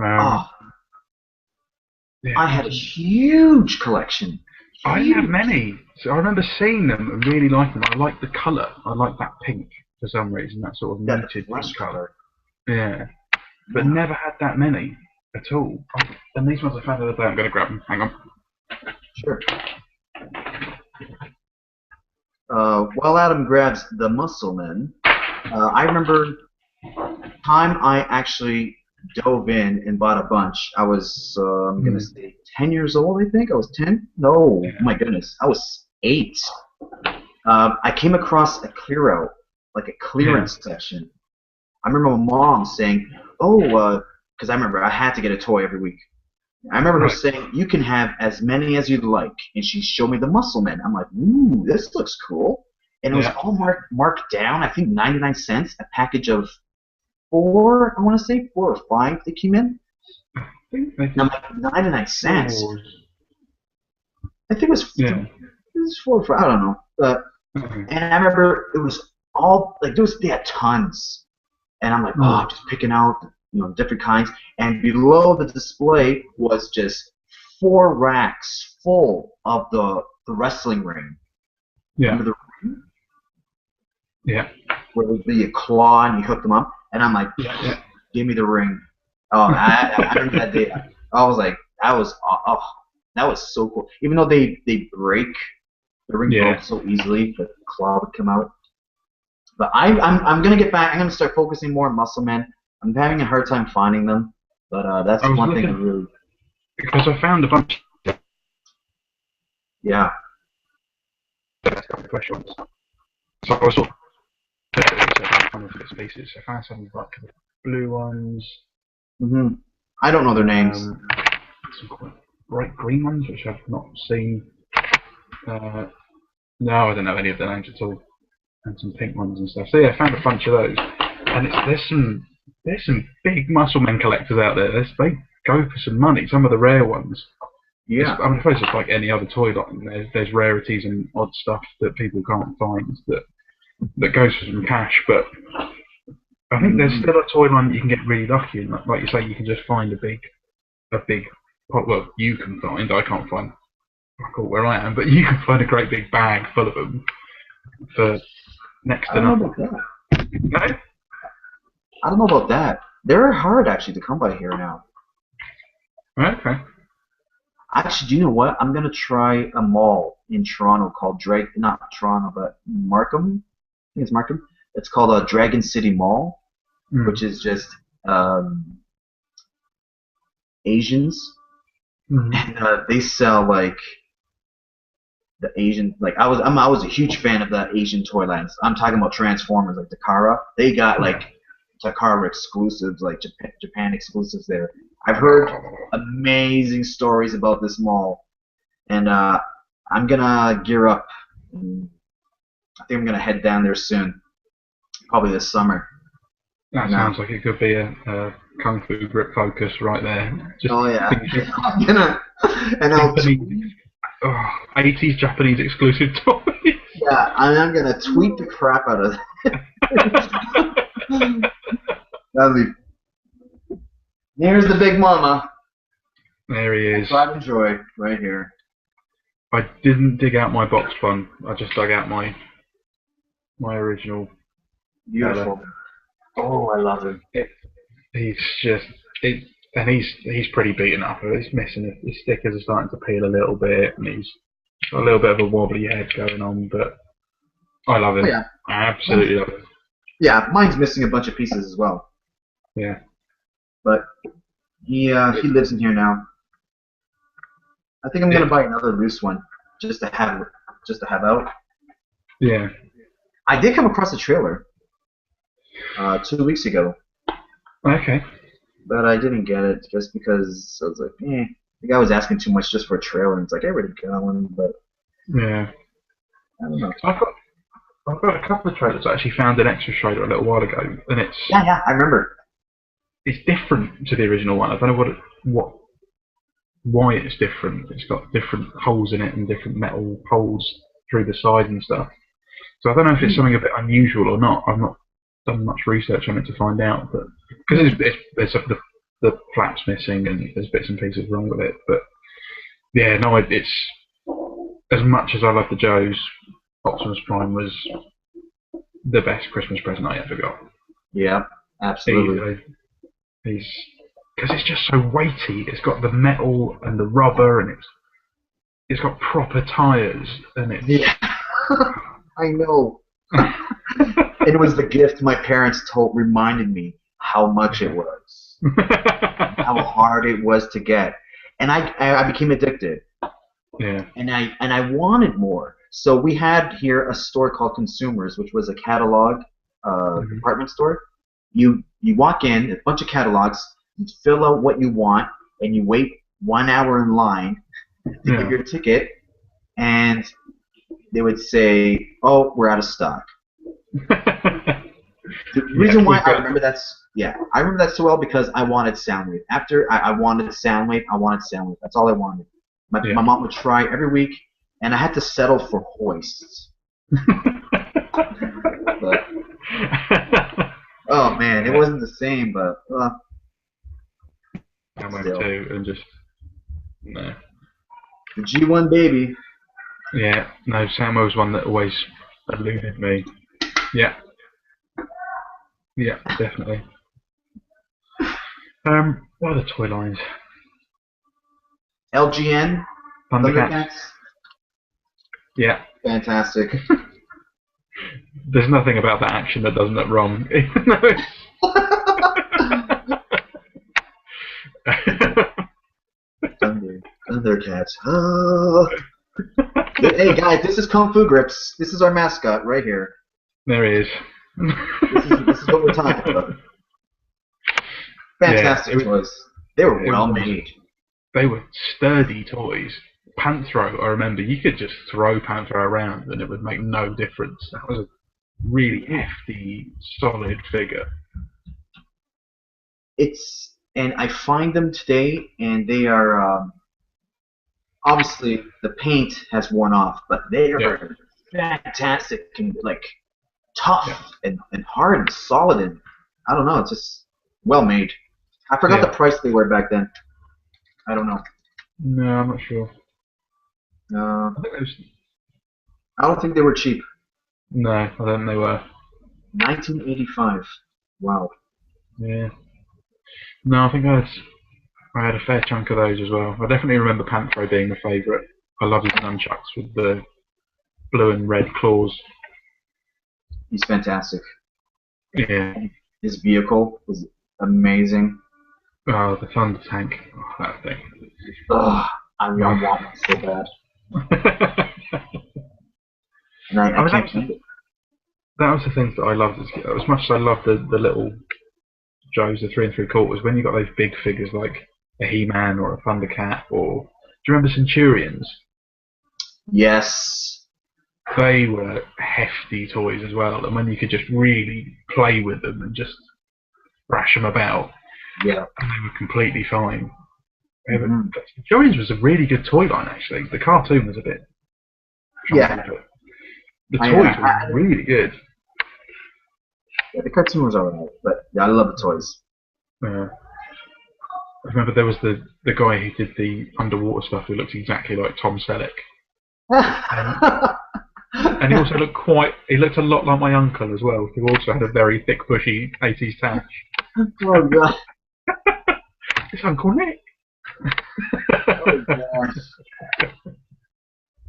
Oh, Yeah, I had a huge collection. I didn't have many. So I remember seeing them and really liking them. I like the colour. I like that pink for some reason. That sort of muted pink colour. Yeah, but never had that many at all. And these ones I found the other day. I'm going to grab them. Hang on. Sure. While Adam grabs the Muscle Men, I remember time I actually dove in and bought a bunch. I was, I'm going to say 10 years old, I think. I was 10? No, my goodness. I was 8. I came across a clear out, like a clearance section. I remember my mom saying, because I remember I had to get a toy every week. I remember her saying, you can have as many as you'd like. And she showed me the Muscle Men. I'm like, ooh, this looks cool. And it was all marked down, I think 99 cents, a package of 4, I want to say, 4 or 5 that came in. And I'm like, 99 cents? I think it was, it was 4 or 5, I don't know. And I remember it was all, like, they had tons. And I'm like, I'm just picking out, different kinds. And below the display was just 4 racks full of the wrestling ring. Yeah. Remember the ring? Yeah. Where it would be a claw and you hook them up. And I'm like, give me the ring. Oh, I remember that day. I was like, that was so cool. Even though they break, the ring broke so easily, the claw would come out. But I'm gonna get back. I'm gonna start focusing more on Muscle Men. I'm having a hard time finding them, but that's one thing I really. Because I found a bunch. Yeah. Fresh ones. So I was sort of kind of pieces. I found some like blue ones. I don't know their names. Some quite bright green ones, which I've not seen. No, I don't know any of their names at all. And some pink ones and stuff. So yeah, I found a bunch of those. And there's some big Muscle Men collectors out there. They go for some money. Some of the rare ones. Yeah. I suppose it's like any other toy line. There's rarities and odd stuff that people can't find that goes for some cash. But I think there's still a toy line that you can get really lucky. And like you say, you can just find a big. Well, you can find. I can't find. Where I am, but you can find a great big bag full of them for next to nothing. No? I don't know about that. They're hard actually to come by here now. Okay. Actually, do you know what? I'm gonna try a mall in Toronto called not Toronto, but Markham. I think it's Markham. It's called a Dragon City Mall, which is just Asians, and they sell like the Asian. Like I was a huge fan of the Asian toy lines. I'm talking about Transformers, like Takara. They got like Takara exclusives, like Japan exclusives there. I've heard amazing stories about this mall, and I'm gonna gear up. I think I'm gonna head down there soon, probably this summer. That sounds like it could be a kung fu grip focus right there. Just I'm gonna, and I'll 80's Japanese exclusive toys. Yeah, and I'm gonna tweet the crap out of that. That'll be. Here's the big mama. There he is. Pride and joy, right here. I didn't dig out my box one. I just dug out my original. Beautiful. Oh, I love him. He's pretty beaten up. He's missing. His stickers are starting to peel a little bit, and he's got a little bit of a wobbly head going on. But I love him. I absolutely love him. Yeah, mine's missing a bunch of pieces as well. Yeah. But he lives in here now. I think I'm gonna buy another loose one just to have out. Yeah. I did come across a trailer. 2 weeks ago, Okay. but I didn't get it just because I was like, the guy was asking too much just for a trailer, and it's like I already got one, but Yeah. I don't know. I've got a couple of trailers. I actually found an extra trailer a little while ago, and Yeah, I remember. it's different to the original one. I don't know why it's different. It's got different holes in it and different metal holes through the side and stuff. So I don't know if it's Hmm. something a bit unusual or not. I've not done much research on it to find out, but because there's the flaps missing and there's bits and pieces wrong with it. But yeah, no, it's as much as I love the Joes, Optimus Prime was the best Christmas present I ever got. Yeah, absolutely. Easily. He's because it's just so weighty. It's got the metal and the rubber, and it's got proper tires, and it's Yeah, I know. It was the gift my parents reminded me how much it was, how hard it was to get, and I became addicted, yeah, and I wanted more. So we had here a store called Consumers, which was a catalog mhm, department store. You walk in, a bunch of catalogs, you fill out what you want, and you wait 1 hour in line to give yeah, your ticket, and they would say, "Oh, we're out of stock." The yeah. reason why We've I got remember I remember that so well because I wanted Soundwave. After I wanted Soundwave, I wanted Soundwave. That's all I wanted. My yeah. mom would try every week, and I had to settle for hoists. But oh man, it Yeah, wasn't the same. But I went still, to and just no. the G1 baby. Yeah, no. Samo was one that always eluded me. Yeah, yeah, definitely. What are the toy lines? LGN, Thundercats. Thundercats, Yeah, fantastic. there's nothing about that action that doesn't look wrong. Even though Thundercats. Oh. Hey guys, this is Kung Fu Grips. This is our mascot right here. there he is. This is what we're talking about. Yeah, Fantastic toys. They were it was well awesome. made. They were sturdy toys. Panthro, I remember, you could just throw Panthro around and it would make no difference. That was a really hefty, solid figure. And I find them today, and they are obviously the paint has worn off, but they Yeah, are fantastic and like tough yeah, and hard and solid, and I don't know, it's just well made. I forgot the yeah. price they were back then. I don't know. No, I'm not sure. Uh, I think it was. I don't think they were cheap. No, I don't think they were. 1985. Wow. Yeah. No, I think I had a fair chunk of those as well. I definitely remember Panthro being the favourite. I love his nunchucks with the blue and red claws. He's fantastic. Yeah. His vehicle was amazing. Oh, the Thunder Tank. Oh, that thing. Ugh, I Oh. want one so bad, and I I mean, can't keep it. that was the things that I loved as much as I loved the little Joes, the 3 3/4. When you got those big figures like a He-Man or a Thundercat, or do you remember Centurions? Yes. They were hefty toys as well, and when you could just really play with them and just thrash them about, Yeah. and they were completely fine. Hmm. Centurions was a really good toy line actually. The cartoon was a bit chunky, Yeah. but the I, toys were I, really good. yeah, the cartoon was alright, but yeah, I love the toys. Uh, I remember there was the guy who did the underwater stuff who looked exactly like Tom Selleck, and he also he looked a lot like my uncle as well, who also had a very thick, bushy 80s tash. Oh god. It's Uncle Nick. Oh gosh.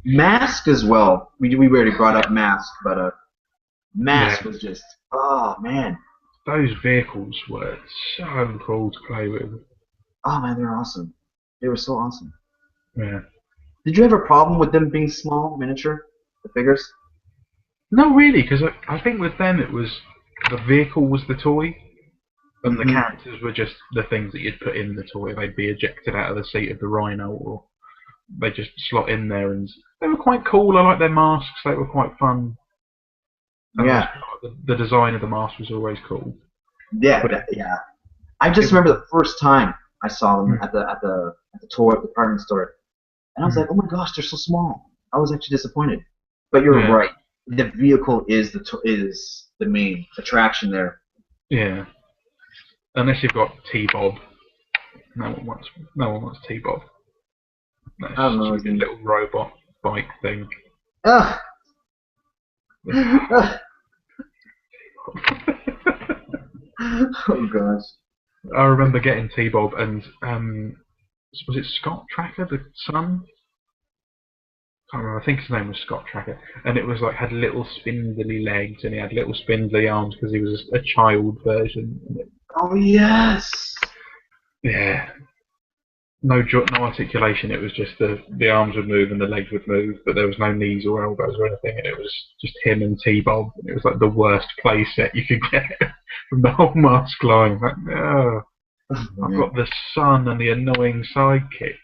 Mask as well. We already brought up Mask, but Yeah, Mask was just oh man. those vehicles were so cool to play with. Oh man, they're awesome. They were so awesome. Yeah. Did you have a problem with them being small, miniature, the figures? No, really, because I think with them it was the vehicle was the toy, and the Mhm. characters were just the things that you'd put in the toy. They'd be ejected out of the seat of the Rhino, or they just slot in there, and they were quite cool. I liked their masks; they were quite fun. For the most Yeah. part, the design of the mask was always cool. Yeah. But Yeah. I just it remember the first time I saw them mm, at the toy department store, and I was like, mm, oh my gosh, they're so small. I was actually disappointed. But you're yeah, right. The vehicle is the main attraction there. yeah. Unless you've got T-Bob, no one wants T-Bob. That I don't know his stupid name. little robot bike thing. Ugh. Oh gosh. I remember getting T-Bob and was it Scott Tracker, the son? I can't remember. I think his name was Scott Tracker, and it was like had little spindly legs and he had little spindly arms because he was a child version. Oh yes. Yeah, no articulation. It was just the arms would move and the legs would move, but there was no knees or elbows or anything, and it was just him and T-Bob. And it was like the worst play set you could get from the whole mask line. Like, oh, I've got the son and the annoying sidekick.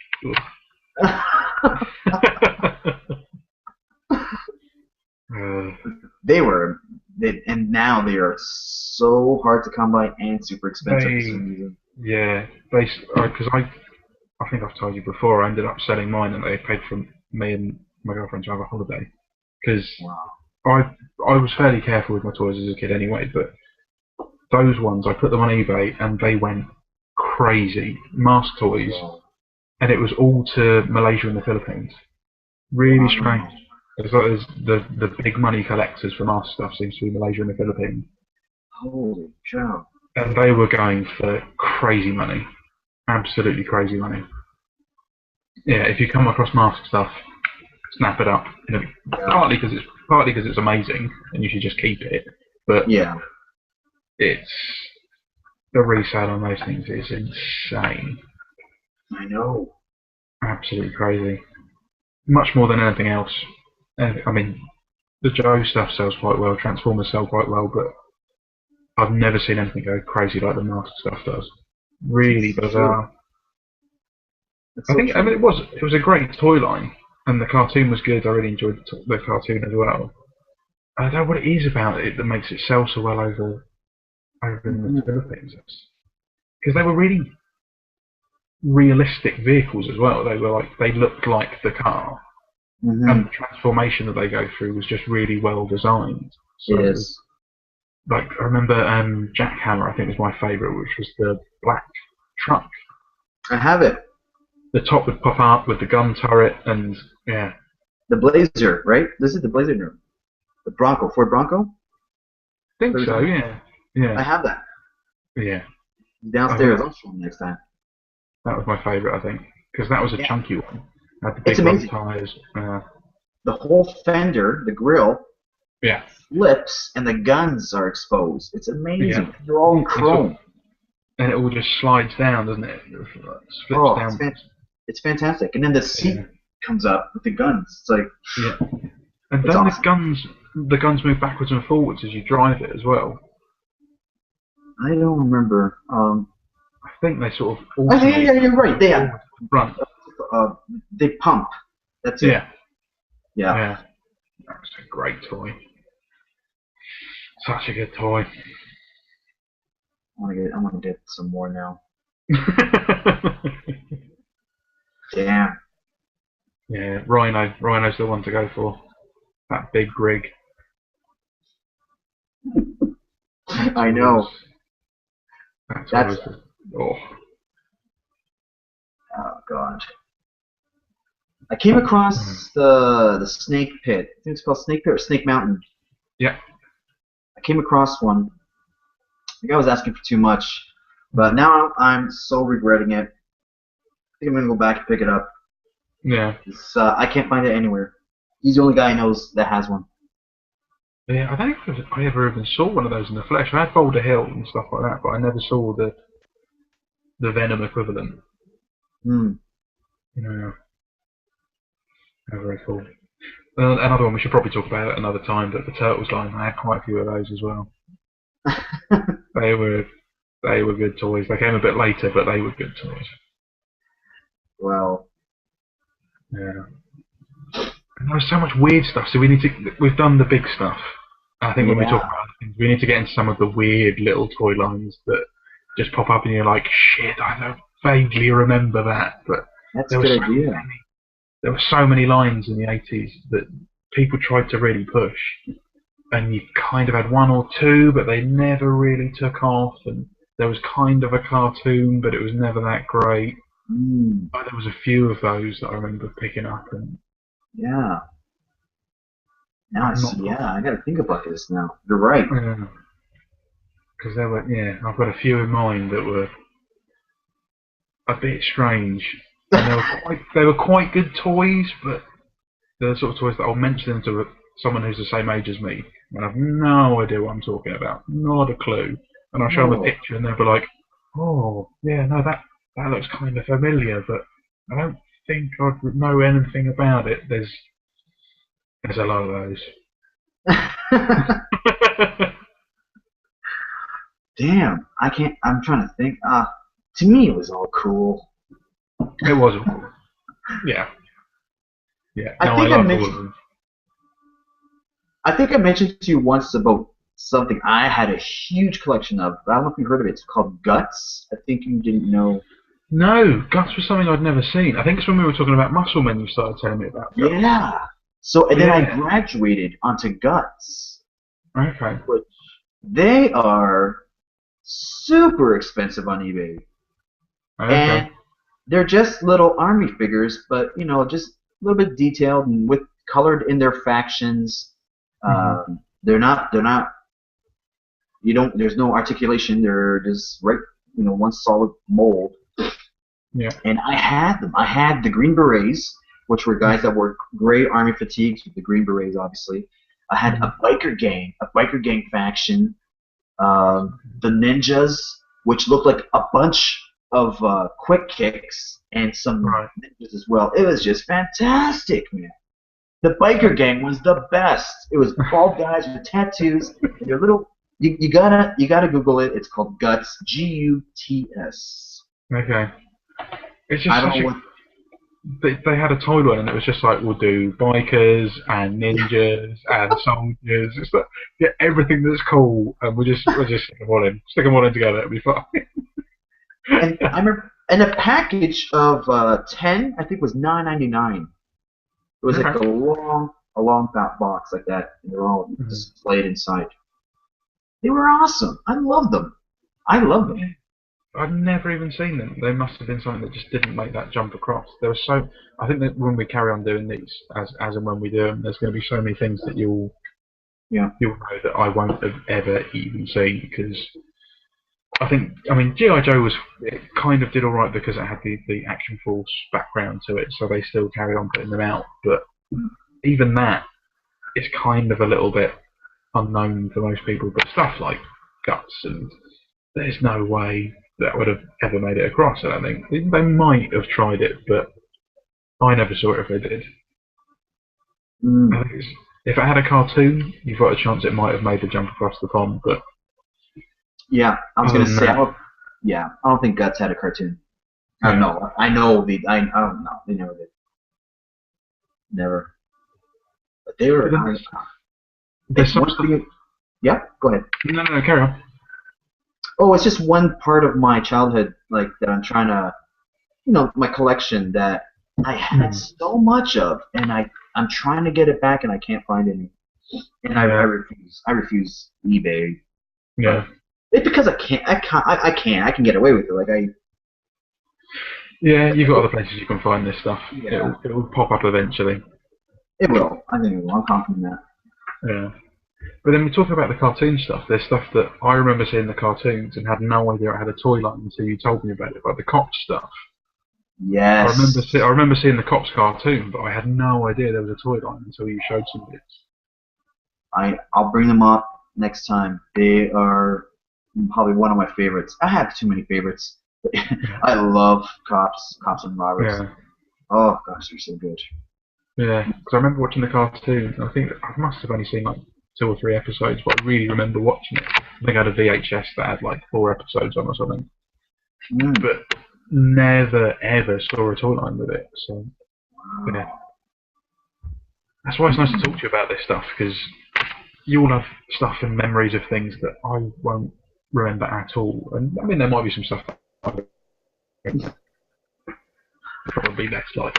uh, They were, and now they are so hard to come by and super expensive for they, some reason. yeah, because I think I've told you before. I ended up selling mine, and they paid for me and my girlfriend to have a holiday. Because Wow. I I was fairly careful with my toys as a kid anyway, but those ones I put them on eBay and they went crazy. Mask toys, Wow. and it was all to Malaysia and the Philippines. Really strange. Wow. It's like the big money collectors for mask stuff seems to be Malaysia and the Philippines, Holy cow. and they were going for crazy money, absolutely crazy money. Yeah, if you come across mask stuff, snap it up. You know, Yeah. partly because it's amazing and you should just keep it, but Yeah. it's the resale on those things is insane, I know. absolutely crazy. Much more than anything else. I mean, the Joe stuff sells quite well, Transformers sell quite well, but I've never seen anything go crazy like the mask stuff does. Really It's true. bizarre. It's I so think I mean true. it was a great toy line, and the cartoon was good. I really enjoyed the cartoon as well. I don't know what it is about it that makes it sell so well over in the Mhm. Philippines. Because they were really realistic vehicles as well. They looked like the car, and the Mhm. transformation that they go through was just really well designed. It So, is. like I remember Jackhammer, I think was my favourite, which was the black truck. I have it. The top would pop up with the gun turret, and yeah, The Blazer, right? This is the Blazer now. The Bronco, Ford Bronco. I think What are we so. talking about? Yeah, yeah, I have that yeah. I think downstairs. I'll show them next time. that was my favourite. I think because that was a Yeah. chunky one. It had the It's big rubber amazing. tyres. The whole fender, the grill, Yeah, flips and the guns are exposed. It's yeah. amazing. They're all in And, sort chrome. and it all just slides down, doesn't it? It flips Oh, down. it's fantastic. And then the Yeah, seat comes up with the guns. It's like yeah. And it's don't awesome. the guns move backwards and forwards as you drive it as well. I don't remember. I think they sort of Oh yeah, alternate yeah, you're right. They have forward and front. uh, they pump. That's it. Yeah, Yeah. yeah. That's a great toy. Such a good toy. I want to get some more now. Damn. Yeah, Rhino. Rhino's the one to go for. That big rig. That I toy was. know. That toy That's was. Oh. oh god. I came Mm. across the Snake Pit. I think it's called Snake Pit or Snake Mountain. Yeah. I came across one. The guy was asking for too much, but Mm. now I'm so regretting it. I think I'm gonna go back and pick it up. Yeah. I can't find it anywhere. He's the only guy I know that has one. Yeah, I don't think I ever even saw one of those in the flesh. I had Boulder Hill and stuff like that, but I never saw the Venom equivalent. Hmm. Yeah, very cool. Another one we should probably talk about at another time, but the Turtles line, I had quite a few of those as well. They were good toys. They came a bit later, but they were good toys. Well, Yeah. And there was so much weird stuff. So we've done the big stuff. I think when we talk yeah, about other things, we need to get into some of the weird little toy lines that just pop up and you're like, shit, I don't vaguely remember that. But that's a there were good so idea. many, there were so many lines in the 80s that people tried to really push. And you kind of had one or two, but they never really took off. And there was kind of a cartoon, but it was never that great. Mm, But there was a few of those that I remember picking up, and yeah. Now I I'm see. not. Yeah, I got to think about this now. You're right. Because there were, yeah, I've got a few in mind that were a bit strange, and they were quite good toys, but they're the sort of toys that I'll mention them to someone who's the same age as me, and I've no idea what I'm talking about, not a clue, and I'll show them a Oh. picture, and they'll be like, "Oh, yeah, no, that looks kind of familiar, but I don't think I know anything about it." There's a lot of those. Damn, I can't. I'm trying to think. To me, it was all cool. It was all cool. Yeah, yeah. I No, I think I loved all of mentioned. them. I think I mentioned to you once about something I had a huge collection of. I don't know if you heard of it. It's called Guts. I think you didn't know. No, Guts was something I'd never seen. I think it's when we were talking about Muscle Men you started telling me about Guts. Yeah. So and then I Yeah. graduated onto Guts, Okay. which they are super expensive on eBay, Okay. and they're just little army figures, but just a little bit detailed and with colored in their factions. Hmm. They're not. They're not. You don't. There's no articulation. They're just right. One solid mold. Yeah. And I had them. I had the Green Berets, which were guys that wore gray army fatigues with the Green Berets, obviously. I had Hmm. a biker gang faction, the ninjas, which looked like a bunch of quick kicks and some Right. ninjas as well. It was just fantastic, man. The biker Okay. gang was the best. It was bald guys with tattoos and their little. You gotta Google it. It's called Guts. Guts. Okay. It's I just don't such know a. what. They had a toy line, and it was just like we'll do bikers and ninjas and soldiers. It's like, yeah, everything that's cool, and we'll just stick them all in together. It'll be fine. And I remember, and a package of 10, I think, was $9.99. It was like Okay. a long fat box like that, and they're all Mhm. displayed inside. They were awesome. I loved them. I loved them. Yeah. I've never even seen them. They must have been something that just didn't make that jump across. There was so. I think that when we carry on doing these, as and when we do them, there's going to be so many things that Yeah. you'll know that I won't have ever even seen because I mean, GI Joe was it kind of did all right because it had the Action Force background to it, so they still carried on putting them out. But even that is kind of a little bit unknown for most people. But stuff like Guts and there's no way that would have ever made it across. I don't think they might have tried it, but I never saw it if they did. I Mm. think if it had a cartoon, you've got a chance it might have made the jump across the pond. But Yeah. I was other gonna than say, that, I don't think Guts had a cartoon. I don't yeah, know. I know I don't know. They never did. Never. But they but were. then there's It's some one stuff. thing. Yeah. Go ahead. No, no, no, carry on. Oh, it's just one part of my childhood, like that I'm trying to, my collection that I had Mm, so much of, and I'm trying to get it back, and I can't find any. And I yeah, refuse. I refuse eBay, yeah. but it's because I can't. I can't. I can get away with it. Like Yeah, you've got other places you can find this stuff. yeah, It'll pop up eventually. it will. I think it will. I'm confident in that. Yeah. But then we talk about the cartoon stuff. There's stuff that I remember seeing the cartoons and had no idea I had a toy line until you told me about it, like the cops stuff. I Yes, remember seeing the cops cartoon, but I had no idea there was a toy line until you showed some bits. I'll bring them up next time. They are probably one of my favorites. I have too many favorites. Yeah. I love cops and robbers. Yeah. Oh gosh, they're so good. Yeah. Because I remember watching the cartoon. I think I must have only seen like 2 or 3 episodes, but I really remember watching it. I think I had a VHS that had like 4 episodes on or something, Mm. but never ever saw a toy line with it. So yeah, that's why it's nice to talk to you about this stuff, because you all have stuff and memories of things that I won't remember at all. And I mean, there might be some stuff that I probably less like.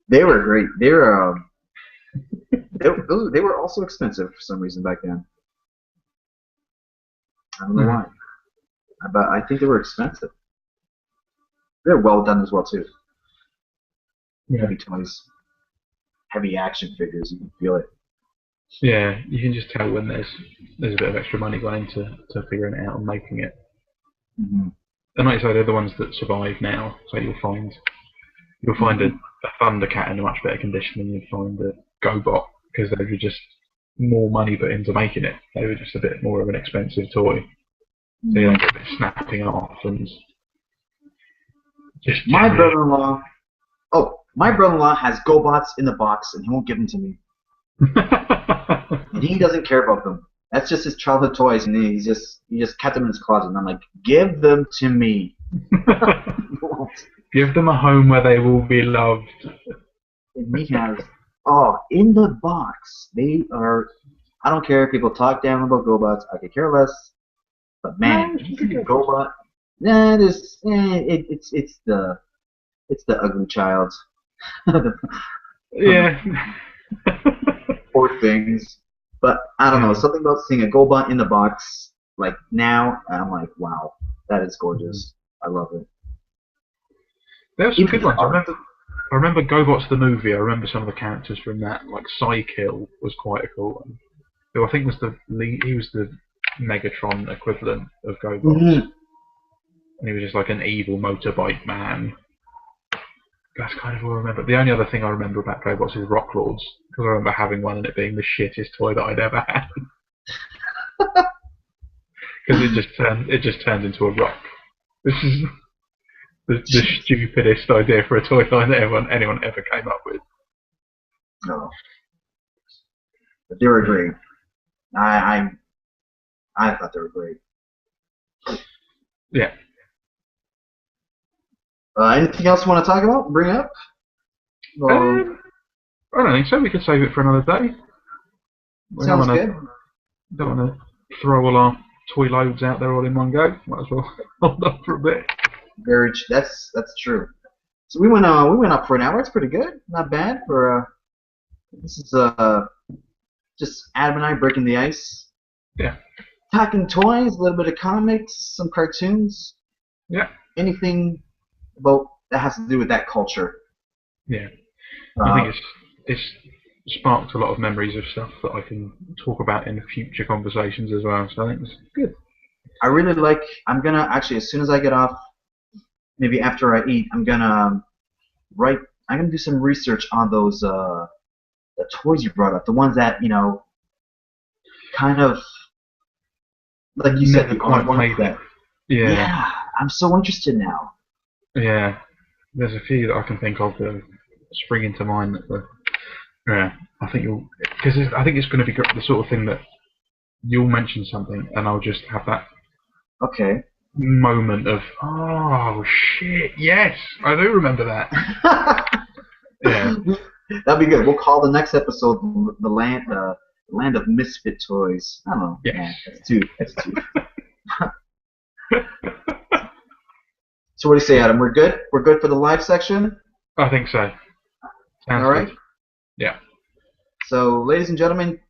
They were great. They were also expensive for some reason back then. I don't know why. But I think they were expensive. They're well done as well too. Yeah. Heavy toys, heavy action figures. You can feel it. Yeah, you can just tell when there's a bit of extra money gone into figuring it out and making it. Mm-hmm. And like I say, they're the ones that survive now. So you'll find a Thundercat in a much better condition than you'd find a GoBot, because they were just more money put into making it. They were just a bit more of an expensive toy. So you don't get a bit snapping off and just My brother-in-law. Oh, my brother-in-law has GoBots in the box, and he won't give them to me. And he doesn't care about them. That's just his childhood toys, and he just kept them in his closet. And I'm like, give them to me. Give them a home where they will be loved. And he has, in the box. They are. I don't care if people talk down about GoBots. I could care less. But man, you see a GoBot. Nah, it's the ugly child. Yeah. Poor things. But I don't know, something about seeing a GoBot in the box, like now, I'm like, wow, that is gorgeous. I love it. There were some good ones. I remember GoBots the movie. I remember some of the characters from that. Like Psykill was quite a cool one. Who I think was he was the Megatron equivalent of GoBots. Mm-hmm. And he was just like an evil motorbike man. That's kind of all I remember. The only other thing I remember about GoBots is Rock Lords, because I remember having one and it being the shittest toy that I'd ever had. Because it just turned into a rock. This is the stupidest idea for a toy line that anyone ever came up with. No. But they were great. I thought they were great. Yeah. Anything else you want to talk about? Bring up? I don't think so. We could save it for another day. Sounds good. Don't want to throw all our toy loads out there all in one go. Might as well hold up for a bit. That's true. So we went up for an hour. It's pretty good. Not bad for this is just Adam and I breaking the ice. Yeah. Talking toys, a little bit of comics, some cartoons. Yeah. Anything about that has to do with that culture. Yeah. I think it's sparked a lot of memories of stuff that I can talk about in future conversations as well. So I think it's good. I really like. I'm gonna actually, as soon as I get off, maybe after I eat, I'm gonna do some research on those the toys you brought up, the ones that kind of like you said, Never quite made it. Yeah, I'm so interested now. Yeah, there's a few that I can think of that spring into mind that yeah, I think I think it's going to be the sort of thing that you'll mention something and I'll just have that moment of, oh shit, yes, I do remember that. Yeah, that'd be good. We'll call the next episode the land of misfit toys. I don't know. Yes. Yeah, that's two. So what do you say, Adam? We're good? We're good for the live section? I think so. Sounds all right. Good. Yeah. So, ladies and gentlemen,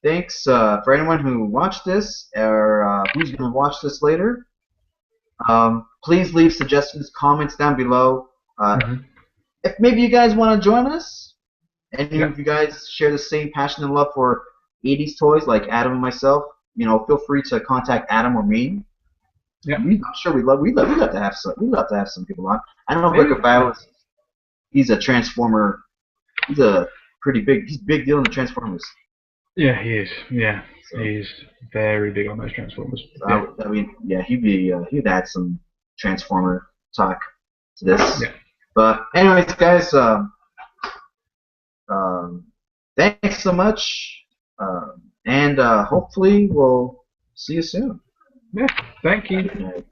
thanks for anyone who watched this or who's going to watch this later. Please leave suggestions, comments down below. If maybe you guys want to join us, and if you guys share the same passion and love for 80s toys like Adam and myself, feel free to contact Adam or me. Yeah. I'm sure we'd love to have some people on. I know Rick Fowler, he's a Transformer. He's big deal in the Transformers. Yeah, he is. Yeah, so, he's very big on those Transformers. He'd add some Transformer talk to this. Yeah. But anyways, guys, thanks so much. And hopefully we'll see you soon. Yeah, thank you. Good night.